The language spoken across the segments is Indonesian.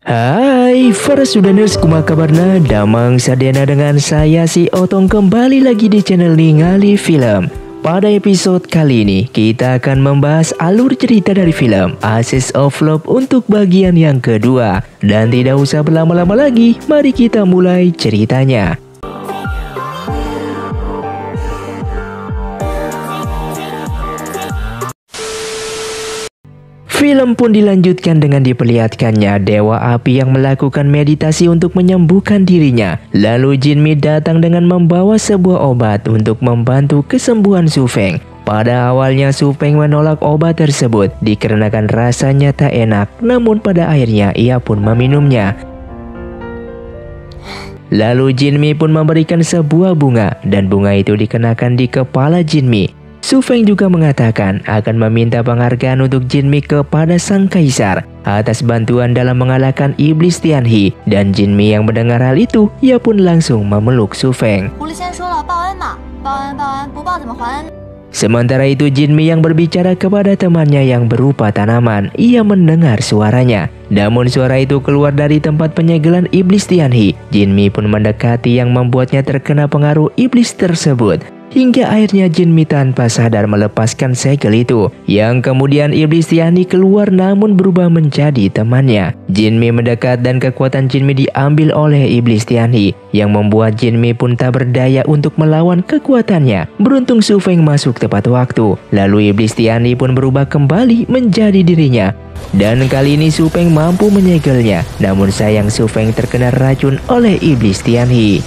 Hai, para Sudaners, kumaha kabarna? Damang sadena dengan saya si Otong kembali lagi di channel Ningali Film. Pada episode kali ini, kita akan membahas alur cerita dari film Ashes of Love untuk bagian yang kedua. Dan tidak usah berlama-lama lagi, mari kita mulai ceritanya. Film pun dilanjutkan dengan diperlihatkannya Dewa Api yang melakukan meditasi untuk menyembuhkan dirinya. Lalu Jinmi datang dengan membawa sebuah obat untuk membantu kesembuhan Su Feng. Pada awalnya Su Feng menolak obat tersebut dikarenakan rasanya tak enak, namun pada akhirnya ia pun meminumnya. Lalu Jinmi pun memberikan sebuah bunga dan bunga itu dikenakan di kepala Jinmi. Su Feng juga mengatakan akan meminta penghargaan untuk Jinmi kepada sang kaisar atas bantuan dalam mengalahkan iblis Tianhe, dan Jinmi yang mendengar hal itu, ia pun langsung memeluk Su Feng. Sementara itu Jinmi yang berbicara kepada temannya yang berupa tanaman, ia mendengar suaranya. Namun suara itu keluar dari tempat penyegelan iblis Tianhe. Jinmi pun mendekati yang membuatnya terkena pengaruh iblis tersebut. Hingga akhirnya Jinmi tanpa sadar melepaskan segel itu, yang kemudian iblis Tianhe keluar namun berubah menjadi temannya. Jinmi mendekat dan kekuatan Jinmi diambil oleh iblis Tianhe, yang membuat Jinmi pun tak berdaya untuk melawan kekuatannya. Beruntung Su Feng masuk tepat waktu, lalu iblis Tianhe pun berubah kembali menjadi dirinya. Dan kali ini Su Feng mampu menyegelnya, namun sayang Su Feng terkena racun oleh iblis Tianhe.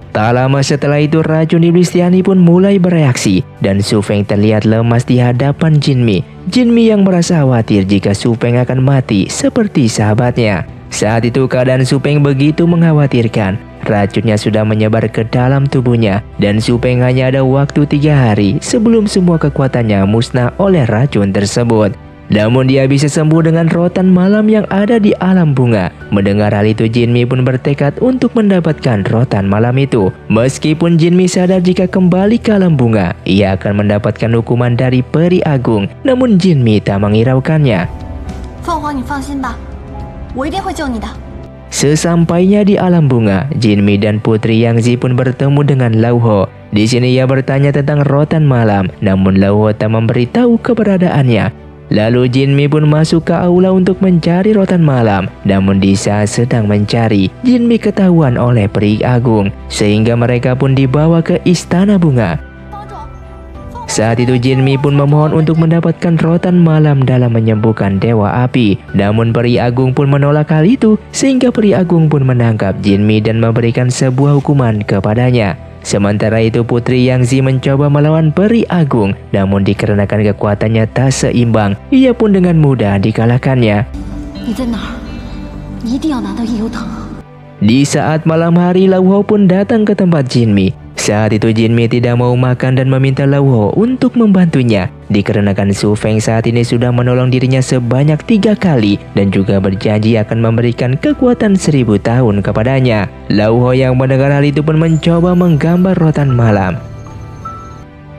Tak lama setelah itu racun iblis Tianhe pun mulai bereaksi dan Su Feng terlihat lemas di hadapan Jinmi. Jinmi yang merasa khawatir jika Su Feng akan mati seperti sahabatnya. Saat itu keadaan Su Feng begitu mengkhawatirkan. Racunnya sudah menyebar ke dalam tubuhnya dan Su Feng hanya ada waktu 3 hari sebelum semua kekuatannya musnah oleh racun tersebut. Namun dia bisa sembuh dengan rotan malam yang ada di alam bunga. Mendengar hal itu Jinmi pun bertekad untuk mendapatkan rotan malam itu. Meskipun Jinmi sadar jika kembali ke alam bunga, ia akan mendapatkan hukuman dari peri agung. Namun Jinmi tak menghiraukannya. Sesampainya di alam bunga, Jinmi dan Putri Yang Zi pun bertemu dengan Lau Ho. Di sini ia bertanya tentang rotan malam, namun Lau Ho tak memberitahu keberadaannya. Lalu Jinmi pun masuk ke aula untuk mencari rotan malam. Namun di saat sedang mencari, Jinmi ketahuan oleh peri agung, sehingga mereka pun dibawa ke istana bunga. Saat itu Jinmi pun memohon untuk mendapatkan rotan malam dalam menyembuhkan Dewa Api. Namun peri agung pun menolak hal itu, sehingga peri agung pun menangkap Jinmi dan memberikan sebuah hukuman kepadanya. Sementara itu Putri Yang Zi mencoba melawan peri agung, namun dikarenakan kekuatannya tak seimbang, ia pun dengan mudah dikalahkannya. Di saat malam hari Lau Ho pun datang ke tempat Jinmi. Saat itu Jinmi tidak mau makan dan meminta Lau Ho untuk membantunya. Dikarenakan Su Feng saat ini sudah menolong dirinya sebanyak 3 kali dan juga berjanji akan memberikan kekuatan 1000 tahun kepadanya. Lau Ho yang mendengar hal itu pun mencoba menggambar rotan malam.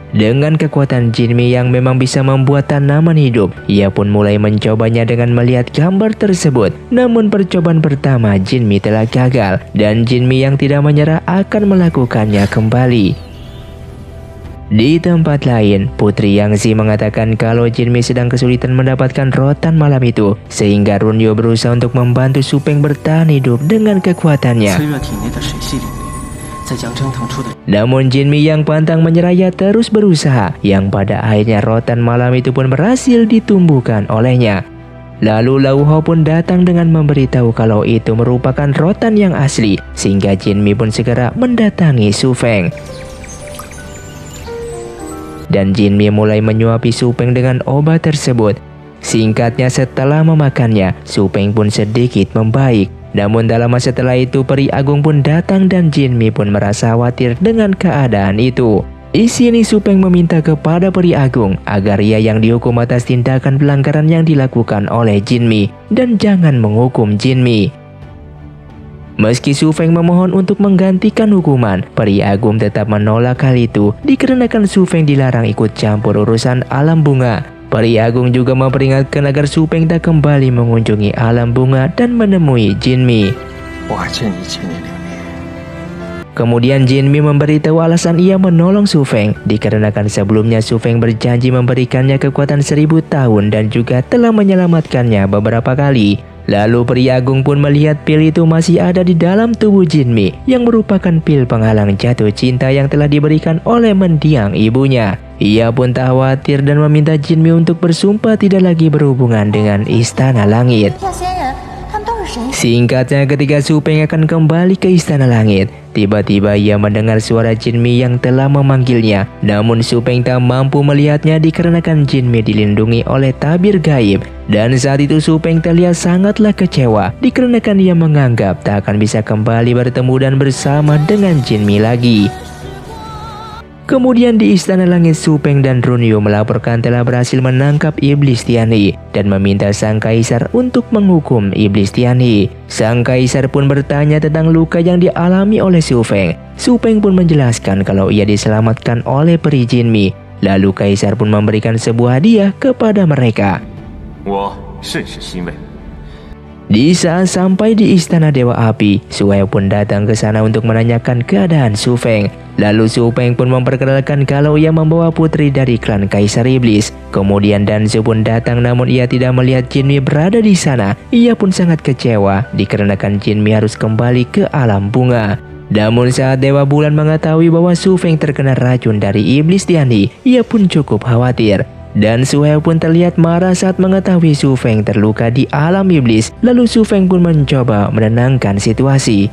Dengan kekuatan Jinmi yang memang bisa membuat tanaman hidup, ia pun mulai mencobanya dengan melihat gambar tersebut. Namun percobaan pertama Jinmi telah gagal dan Jinmi yang tidak menyerah akan melakukannya kembali. Di tempat lain, Putri Yang Zi mengatakan kalau Jinmi sedang kesulitan mendapatkan rotan malam itu, sehingga Runyo berusaha untuk membantu Su Feng bertahan hidup dengan kekuatannya. Namun Jinmi yang pantang menyerah terus berusaha, yang pada akhirnya rotan malam itu pun berhasil ditumbuhkan olehnya. Lalu Lau Ho pun datang dengan memberitahu kalau itu merupakan rotan yang asli, sehingga Jinmi pun segera mendatangi Su Feng. Dan Jinmi mulai menyuapi Su Feng dengan obat tersebut. Singkatnya setelah memakannya, Su Feng pun sedikit membaik. Namun tak lama setelah itu peri agung pun datang dan Jinmi pun merasa khawatir dengan keadaan itu. Di sini Su Feng meminta kepada peri agung agar ia yang dihukum atas tindakan pelanggaran yang dilakukan oleh Jinmi dan jangan menghukum Jinmi. Meski Su Feng memohon untuk menggantikan hukuman, peri agung tetap menolak hal itu dikarenakan Su Feng dilarang ikut campur urusan alam bunga. Peri Agung juga memperingatkan agar Su Feng tak kembali mengunjungi alam bunga dan menemui Jinmi. Kemudian Jinmi memberitahu alasan ia menolong Su Feng, dikarenakan sebelumnya Su Feng berjanji memberikannya kekuatan 1000 tahun dan juga telah menyelamatkannya beberapa kali. Lalu Peri Agung pun melihat pil itu masih ada di dalam tubuh Jinmi, yang merupakan pil penghalang jatuh cinta yang telah diberikan oleh mendiang ibunya. Ia pun tak khawatir dan meminta Jinmi untuk bersumpah tidak lagi berhubungan dengan Istana Langit. Singkatnya, ketika Su Feng akan kembali ke Istana Langit, tiba-tiba ia mendengar suara Jinmi yang telah memanggilnya. Namun Su Feng tak mampu melihatnya dikarenakan Jinmi dilindungi oleh tabir gaib. Dan saat itu Su Feng terlihat sangatlah kecewa dikarenakan ia menganggap tak akan bisa kembali bertemu dan bersama dengan Jinmi lagi. Kemudian di Istana Langit, Su Feng dan Runyu melaporkan telah berhasil menangkap Iblis Tianhe dan meminta Sang Kaisar untuk menghukum Iblis Tianhe. Sang Kaisar pun bertanya tentang luka yang dialami oleh Su Feng. Su Feng pun menjelaskan kalau ia diselamatkan oleh peri Jinmi. Lalu Kaisar pun memberikan sebuah hadiah kepada mereka. Di saat sampai di Istana Dewa Api, Su He pun datang ke sana untuk menanyakan keadaan Su Feng. Lalu Su Feng pun memperkenalkan kalau ia membawa putri dari klan Kaisar Iblis. Kemudian Danzu pun datang, namun ia tidak melihat Jinmi berada di sana. Ia pun sangat kecewa dikarenakan Jinmi harus kembali ke alam bunga. Namun saat Dewa Bulan mengetahui bahwa Su Feng terkena racun dari Iblis Tianhe, ia pun cukup khawatir. Dan Su He pun terlihat marah saat mengetahui Su Feng terluka di alam iblis. Lalu Su Feng pun mencoba menenangkan situasi.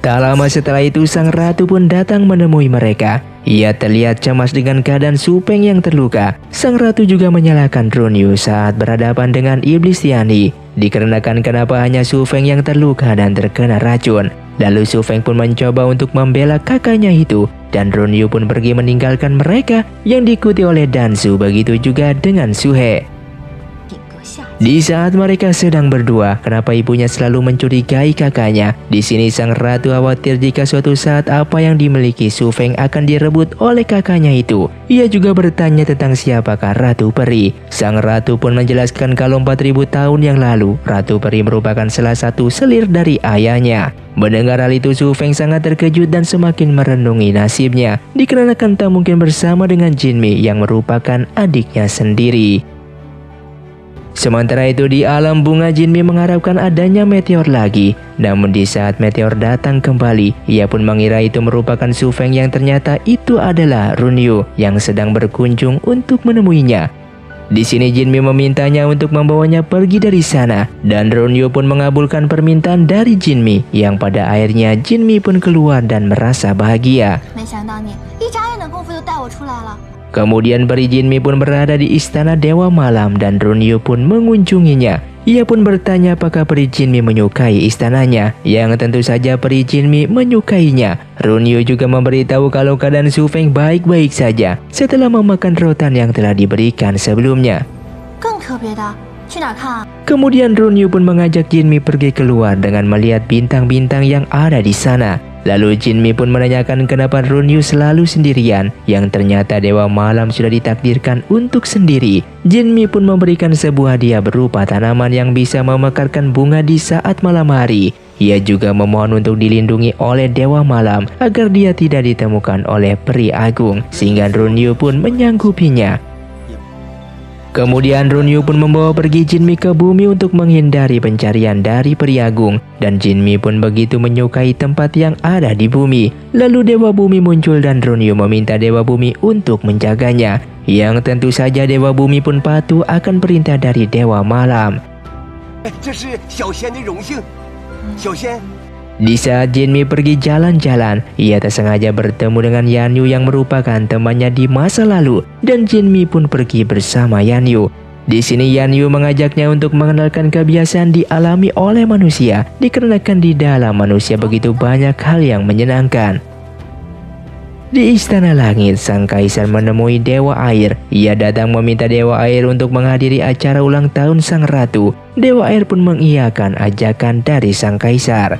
Tak lama setelah itu Sang Ratu pun datang menemui mereka. Ia terlihat cemas dengan keadaan Su Feng yang terluka. Sang Ratu juga menyalahkan Runyu saat berhadapan dengan Iblis Tianhe, dikarenakan kenapa hanya Su Feng yang terluka dan terkena racun. Lalu Su Feng pun mencoba untuk membela kakaknya itu, dan Runyu pun pergi meninggalkan mereka yang diikuti oleh Danzu, begitu juga dengan Su He. Di saat mereka sedang berdua, kenapa ibunya selalu mencurigai kakaknya? Di sini Sang Ratu khawatir jika suatu saat apa yang dimiliki Su Feng akan direbut oleh kakaknya itu. Ia juga bertanya tentang siapakah Ratu Peri. Sang Ratu pun menjelaskan kalau 4000 tahun yang lalu, Ratu Peri merupakan salah satu selir dari ayahnya. Mendengar hal itu, Su Feng sangat terkejut dan semakin merenungi nasibnya, dikarenakan tak mungkin bersama dengan Jinmi yang merupakan adiknya sendiri. Sementara itu di alam bunga, Jinmi mengharapkan adanya meteor lagi. Namun di saat meteor datang kembali, ia pun mengira itu merupakan Su Feng yang ternyata itu adalah Runyu yang sedang berkunjung untuk menemuinya. Di sini Jinmi memintanya untuk membawanya pergi dari sana, dan Runyu pun mengabulkan permintaan dari Jinmi, yang pada akhirnya Jinmi pun keluar dan merasa bahagia. Kemudian peri Jinmi pun berada di Istana Dewa Malam dan Runyu pun mengunjunginya. Ia pun bertanya apakah peri Jinmi menyukai istananya, yang tentu saja peri Jinmi menyukainya. Runyu juga memberitahu kalau keadaan Su Feng baik-baik saja setelah memakan rotan yang telah diberikan sebelumnya. Kemudian Runyu pun mengajak Jinmi pergi keluar dengan melihat bintang-bintang yang ada di sana. Lalu Jinmi pun menanyakan kenapa Runyu selalu sendirian, yang ternyata Dewa Malam sudah ditakdirkan untuk sendiri. Jinmi pun memberikan sebuah hadiah berupa tanaman yang bisa memekarkan bunga di saat malam hari. Ia juga memohon untuk dilindungi oleh Dewa Malam agar dia tidak ditemukan oleh Peri Agung, sehingga Runyu pun menyanggupinya. Kemudian Runyu pun membawa pergi Jinmi ke bumi untuk menghindari pencarian dari Peri Agung, dan Jinmi pun begitu menyukai tempat yang ada di bumi. Lalu Dewa Bumi muncul dan Runyu meminta Dewa Bumi untuk menjaganya, yang tentu saja Dewa Bumi pun patuh akan perintah dari Dewa Malam. Di saat Jinmi pergi jalan-jalan, ia tak sengaja bertemu dengan Yanyu yang merupakan temannya di masa lalu, dan Jinmi pun pergi bersama Yanyu. Di sini Yanyu mengajaknya untuk mengenalkan kebiasaan dialami oleh manusia, dikarenakan di dalam manusia begitu banyak hal yang menyenangkan. Di Istana Langit, Sang Kaisar menemui Dewa Air. Ia datang meminta Dewa Air untuk menghadiri acara ulang tahun Sang Ratu. Dewa Air pun mengiyakan ajakan dari Sang Kaisar.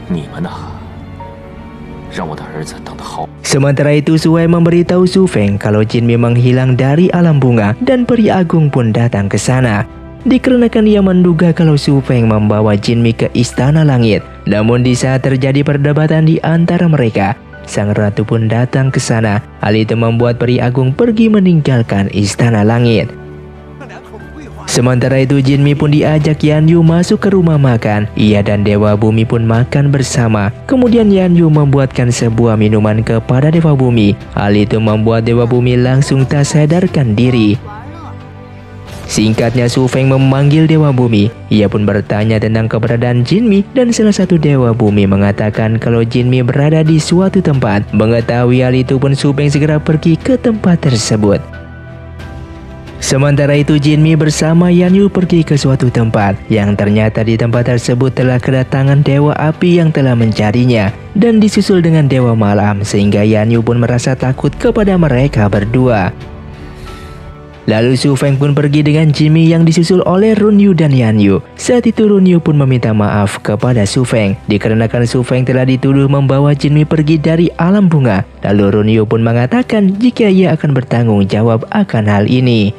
Sementara itu Su Wei memberitahu Su Feng kalau Jinmi menghilang dari alam bunga dan peri agung pun datang ke sana. Dikarenakan ia menduga kalau Su Feng membawa Jinmi ke istana langit. Namun di saat terjadi perdebatan di antara mereka, sang ratu pun datang ke sana. Hal itu membuat peri agung pergi meninggalkan istana langit. Sementara itu Jinmi pun diajak Yan Yu masuk ke rumah makan. Ia dan Dewa Bumi pun makan bersama. Kemudian Yan Yu membuatkan sebuah minuman kepada Dewa Bumi. Hal itu membuat Dewa Bumi langsung tak sadarkan diri. Singkatnya Su Feng memanggil Dewa Bumi. Ia pun bertanya tentang keberadaan Jinmi dan salah satu Dewa Bumi mengatakan kalau Jinmi berada di suatu tempat. Mengetahui hal itu pun Su Feng segera pergi ke tempat tersebut. Sementara itu Jinmi bersama Yan Yu pergi ke suatu tempat yang ternyata di tempat tersebut telah kedatangan Dewa Api yang telah mencarinya dan disusul dengan Dewa Malam sehingga Yan Yu pun merasa takut kepada mereka berdua. Lalu Su Feng pun pergi dengan Jinmi yang disusul oleh Run Yu dan Yan Yu. Saat itu Run Yu pun meminta maaf kepada Su Feng dikarenakan Su Feng telah dituduh membawa Jinmi pergi dari alam bunga. Lalu Run Yu pun mengatakan jika ia akan bertanggung jawab akan hal ini.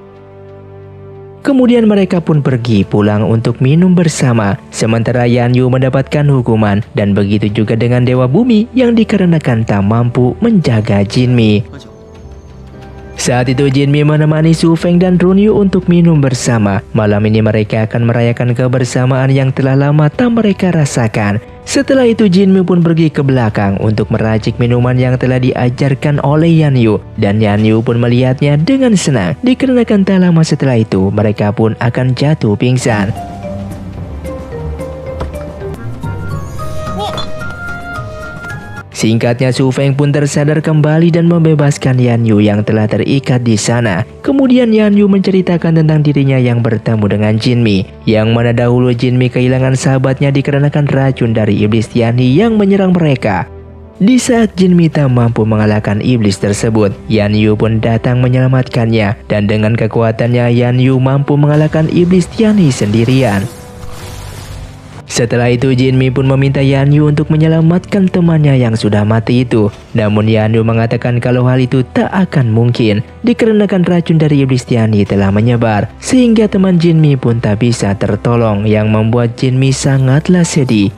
Kemudian mereka pun pergi pulang untuk minum bersama. Sementara Yan Yu mendapatkan hukuman dan begitu juga dengan Dewa Bumi yang dikarenakan tak mampu menjaga Jinmi. Saat itu Jinmi menemani Su Feng dan Run Yu untuk minum bersama. Malam ini mereka akan merayakan kebersamaan yang telah lama tak mereka rasakan. Setelah itu Jinmi pun pergi ke belakang untuk meracik minuman yang telah diajarkan oleh Yan Yu. Dan Yan Yu pun melihatnya dengan senang. Dikarenakan tak lama setelah itu mereka pun akan jatuh pingsan. Singkatnya Su Feng pun tersadar kembali dan membebaskan Yan Yu yang telah terikat di sana. Kemudian Yan Yu menceritakan tentang dirinya yang bertemu dengan Jinmi, yang mana dahulu Jinmi kehilangan sahabatnya dikarenakan racun dari iblis Tianhi yang menyerang mereka. Di saat Jinmi tak mampu mengalahkan iblis tersebut, Yan Yu pun datang menyelamatkannya dan dengan kekuatannya Yan Yu mampu mengalahkan iblis Tianhi sendirian. Setelah itu Jinmi pun meminta Yan Yu untuk menyelamatkan temannya yang sudah mati itu. Namun Yan Yu mengatakan kalau hal itu tak akan mungkin dikarenakan racun dari iblis Tianhi telah menyebar sehingga teman Jinmi pun tak bisa tertolong yang membuat Jinmi sangatlah sedih.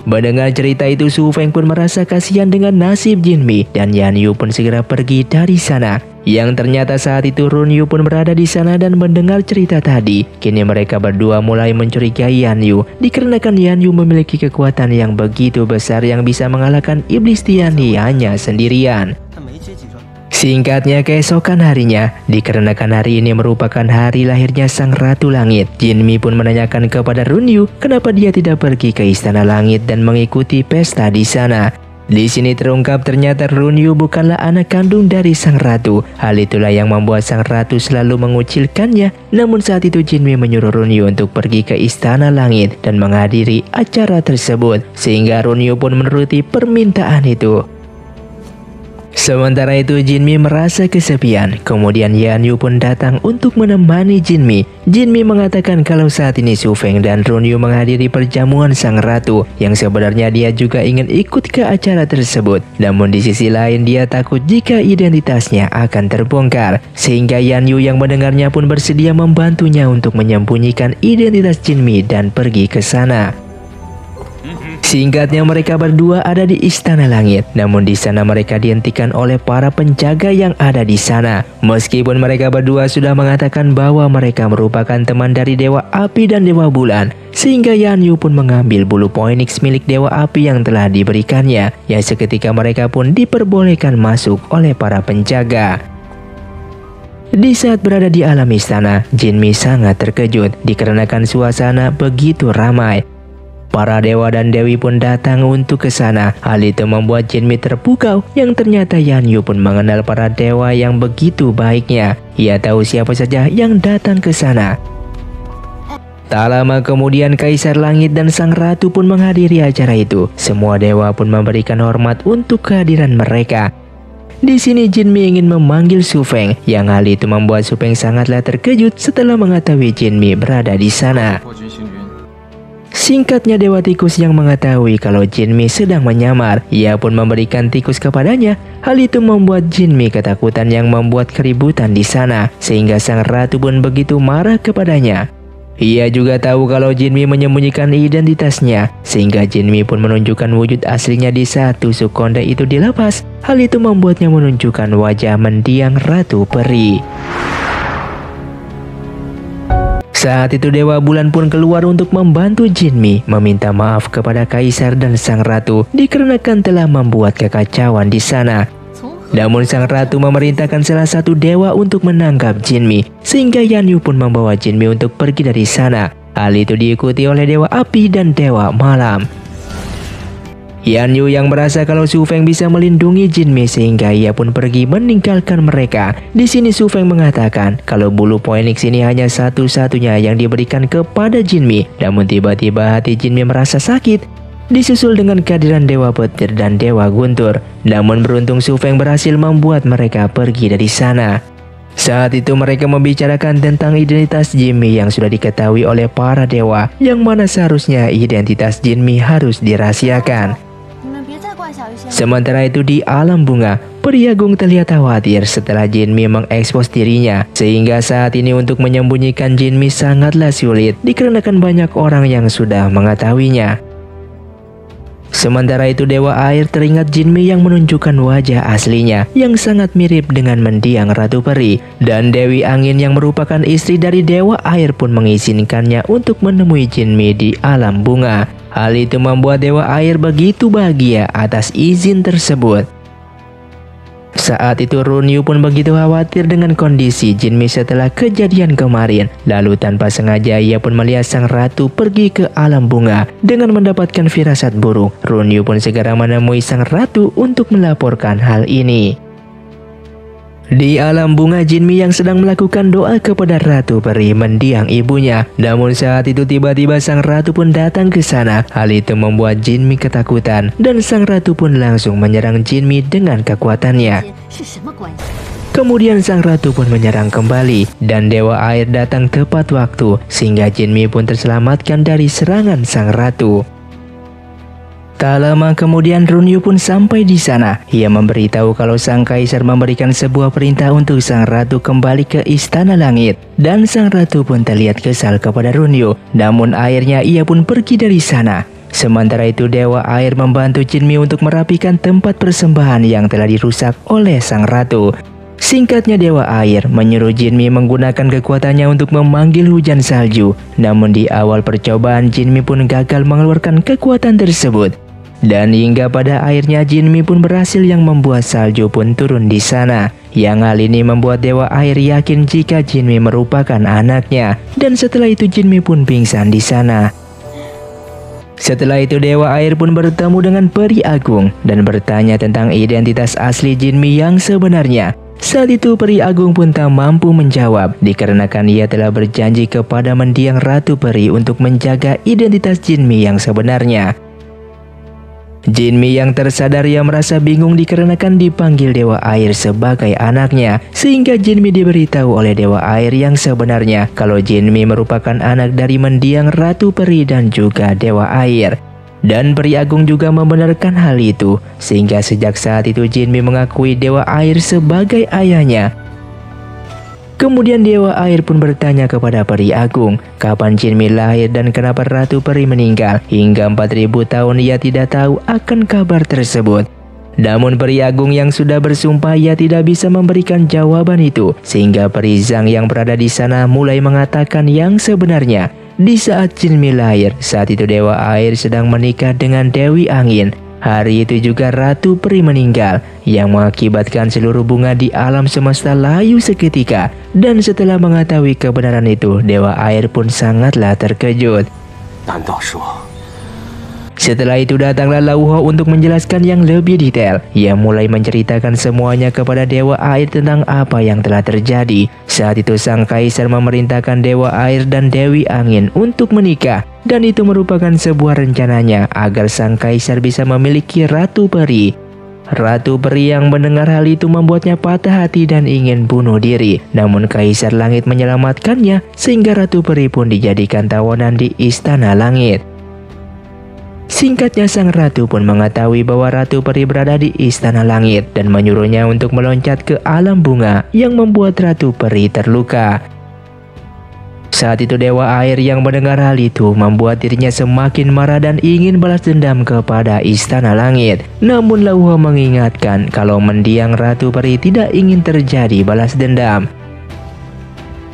Mendengar cerita itu Su Feng pun merasa kasihan dengan nasib Jinmi dan Yan Yu pun segera pergi dari sana. Yang ternyata saat itu Run Yu pun berada di sana dan mendengar cerita tadi. Kini mereka berdua mulai mencurigai Yan Yu dikarenakan Yan Yu memiliki kekuatan yang begitu besar yang bisa mengalahkan iblis Tianhi hanya sendirian. Singkatnya keesokan harinya, dikarenakan hari ini merupakan hari lahirnya sang Ratu Langit, Jinmi pun menanyakan kepada Run Yu kenapa dia tidak pergi ke Istana Langit dan mengikuti pesta di sana. Di sini terungkap ternyata Run Yu bukanlah anak kandung dari sang ratu. Hal itulah yang membuat sang ratu selalu mengucilkannya. Namun saat itu Jinmi menyuruh Run Yu untuk pergi ke Istana Langit dan menghadiri acara tersebut, sehingga Run Yu pun menuruti permintaan itu. Sementara itu Jinmi merasa kesepian. Kemudian Yan Yu pun datang untuk menemani Jinmi. Jinmi mengatakan kalau saat ini Su Feng dan Run Yu menghadiri perjamuan sang ratu, yang sebenarnya dia juga ingin ikut ke acara tersebut. Namun di sisi lain dia takut jika identitasnya akan terbongkar, sehingga Yan Yu yang mendengarnya pun bersedia membantunya untuk menyembunyikan identitas Jinmi dan pergi ke sana. Singkatnya mereka berdua ada di Istana Langit, namun di sana mereka dihentikan oleh para penjaga yang ada di sana. Meskipun mereka berdua sudah mengatakan bahwa mereka merupakan teman dari Dewa Api dan Dewa Bulan, sehingga Yan Yu pun mengambil bulu Phoenix milik Dewa Api yang telah diberikannya, yang seketika mereka pun diperbolehkan masuk oleh para penjaga. Di saat berada di alam istana, Jinmi sangat terkejut dikarenakan suasana begitu ramai. Para dewa dan dewi pun datang untuk ke sana. Hal itu membuat Jinmi terpukau, yang ternyata Yan Yu pun mengenal para dewa yang begitu baiknya. Ia tahu siapa saja yang datang ke sana. Tak lama kemudian Kaisar Langit dan Sang Ratu pun menghadiri acara itu. Semua dewa pun memberikan hormat untuk kehadiran mereka. Di sini Jinmi ingin memanggil Su Feng, yang hal itu membuat Su Feng sangatlah terkejut setelah mengetahui Jinmi berada di sana. Singkatnya, Dewa Tikus yang mengetahui kalau Jinmi sedang menyamar, ia pun memberikan tikus kepadanya. Hal itu membuat Jinmi ketakutan yang membuat keributan di sana, sehingga sang ratu pun begitu marah kepadanya. Ia juga tahu kalau Jinmi menyembunyikan identitasnya, sehingga Jinmi pun menunjukkan wujud aslinya di saat tusuk konde itu dilepas. Hal itu membuatnya menunjukkan wajah mendiang Ratu Peri. Saat itu Dewa Bulan pun keluar untuk membantu Jinmi, meminta maaf kepada Kaisar dan sang ratu dikarenakan telah membuat kekacauan di sana. Namun sang ratu memerintahkan salah satu dewa untuk menangkap Jinmi, sehingga Yanyu pun membawa Jinmi untuk pergi dari sana. Hal itu diikuti oleh Dewa Api dan Dewa Malam. Yanyu yang merasa kalau Su Feng bisa melindungi Jinmi, sehingga ia pun pergi meninggalkan mereka. Di sini Su Feng mengatakan kalau bulu Phoenix ini hanya satu-satunya yang diberikan kepada Jinmi. Namun tiba-tiba hati Jinmi merasa sakit, disusul dengan kehadiran Dewa Petir dan Dewa Guntur. Namun beruntung Su Feng berhasil membuat mereka pergi dari sana. Saat itu mereka membicarakan tentang identitas Jinmi yang sudah diketahui oleh para dewa, yang mana seharusnya identitas Jinmi harus dirahasiakan. Sementara itu di alam bunga, Peri Agung terlihat khawatir setelah Jinmi mengekspos dirinya, sehingga saat ini untuk menyembunyikan Jinmi sangatlah sulit dikarenakan banyak orang yang sudah mengetahuinya. Sementara itu Dewa Air teringat Jinmi yang menunjukkan wajah aslinya yang sangat mirip dengan mendiang Ratu Peri, dan Dewi Angin yang merupakan istri dari Dewa Air pun mengizinkannya untuk menemui Jinmi di alam bunga. Hal itu membuat Dewa Air begitu bahagia atas izin tersebut. Saat itu Runyu pun begitu khawatir dengan kondisi Jinmi setelah kejadian kemarin. Lalu tanpa sengaja ia pun melihat sang ratu pergi ke alam bunga. Dengan mendapatkan firasat buruk, Runyu pun segera menemui sang ratu untuk melaporkan hal ini. Di alam bunga, Jinmi yang sedang melakukan doa kepada Ratu Peri mendiang ibunya. Namun saat itu tiba-tiba sang ratu pun datang ke sana. Hal itu membuat Jinmi ketakutan, dan sang ratu pun langsung menyerang Jinmi dengan kekuatannya. Kemudian sang ratu pun menyerang kembali, dan Dewa Air datang tepat waktu, sehingga Jinmi pun terselamatkan dari serangan sang ratu. Tak lama kemudian Runyu pun sampai di sana. Ia memberitahu kalau sang kaisar memberikan sebuah perintah untuk sang ratu kembali ke istana langit. Dan sang ratu pun terlihat kesal kepada Runyu. Namun akhirnya ia pun pergi dari sana. Sementara itu Dewa Air membantu Jinmi untuk merapikan tempat persembahan yang telah dirusak oleh sang ratu. Singkatnya Dewa Air menyuruh Jinmi menggunakan kekuatannya untuk memanggil hujan salju. Namun di awal percobaan Jinmi pun gagal mengeluarkan kekuatan tersebut. Dan hingga pada akhirnya Jinmi pun berhasil yang membuat salju pun turun di sana. Yang hal ini membuat Dewa Air yakin jika Jinmi merupakan anaknya. Dan setelah itu Jinmi pun pingsan di sana. Setelah itu Dewa Air pun bertemu dengan Peri Agung dan bertanya tentang identitas asli Jinmi yang sebenarnya. Saat itu Peri Agung pun tak mampu menjawab dikarenakan ia telah berjanji kepada mendiang Ratu Peri untuk menjaga identitas Jinmi yang sebenarnya. Jinmi yang tersadar ia merasa bingung dikarenakan dipanggil Dewa Air sebagai anaknya, sehingga Jinmi diberitahu oleh Dewa Air yang sebenarnya kalau Jinmi merupakan anak dari mendiang Ratu Peri dan juga Dewa Air. Dan Peri Agung juga membenarkan hal itu, sehingga sejak saat itu Jinmi mengakui Dewa Air sebagai ayahnya. Kemudian Dewa Air pun bertanya kepada Peri Agung, kapan Jinmi lahir dan kenapa Ratu Peri meninggal. Hingga 4000 tahun ia tidak tahu akan kabar tersebut. Namun Peri Agung yang sudah bersumpah ia tidak bisa memberikan jawaban itu, sehingga Peri Zhang yang berada di sana mulai mengatakan yang sebenarnya. Di saat Jinmi lahir, saat itu Dewa Air sedang menikah dengan Dewi Angin. Hari itu juga Ratu Peri meninggal, yang mengakibatkan seluruh bunga di alam semesta layu seketika. Dan setelah mengetahui kebenaran itu, Dewa Air pun sangatlah terkejut. Setelah itu datanglah Lauho untuk menjelaskan yang lebih detail. Ia mulai menceritakan semuanya kepada Dewa Air tentang apa yang telah terjadi. Saat itu sang kaisar memerintahkan Dewa Air dan Dewi Angin untuk menikah. Dan itu merupakan sebuah rencananya agar sang kaisar bisa memiliki Ratu Peri. Ratu Peri yang mendengar hal itu membuatnya patah hati dan ingin bunuh diri. Namun Kaisar Langit menyelamatkannya, sehingga Ratu Peri pun dijadikan tawanan di Istana Langit. Singkatnya, sang ratu pun mengetahui bahwa Ratu Peri berada di Istana Langit dan menyuruhnya untuk meloncat ke alam bunga, yang membuat Ratu Peri terluka. Saat itu Dewa Air yang mendengar hal itu membuat dirinya semakin marah dan ingin balas dendam kepada Istana Langit. Namun Lauho mengingatkan kalau mendiang Ratu Peri tidak ingin terjadi balas dendam.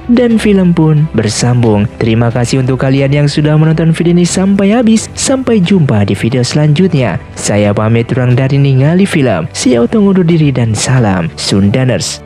Dan film pun bersambung. Terima kasih untuk kalian yang sudah menonton video ini sampai habis. Sampai jumpa di video selanjutnya. Saya pamit kurang dari ningali film. See you, tunggu diri dan salam Sundaners.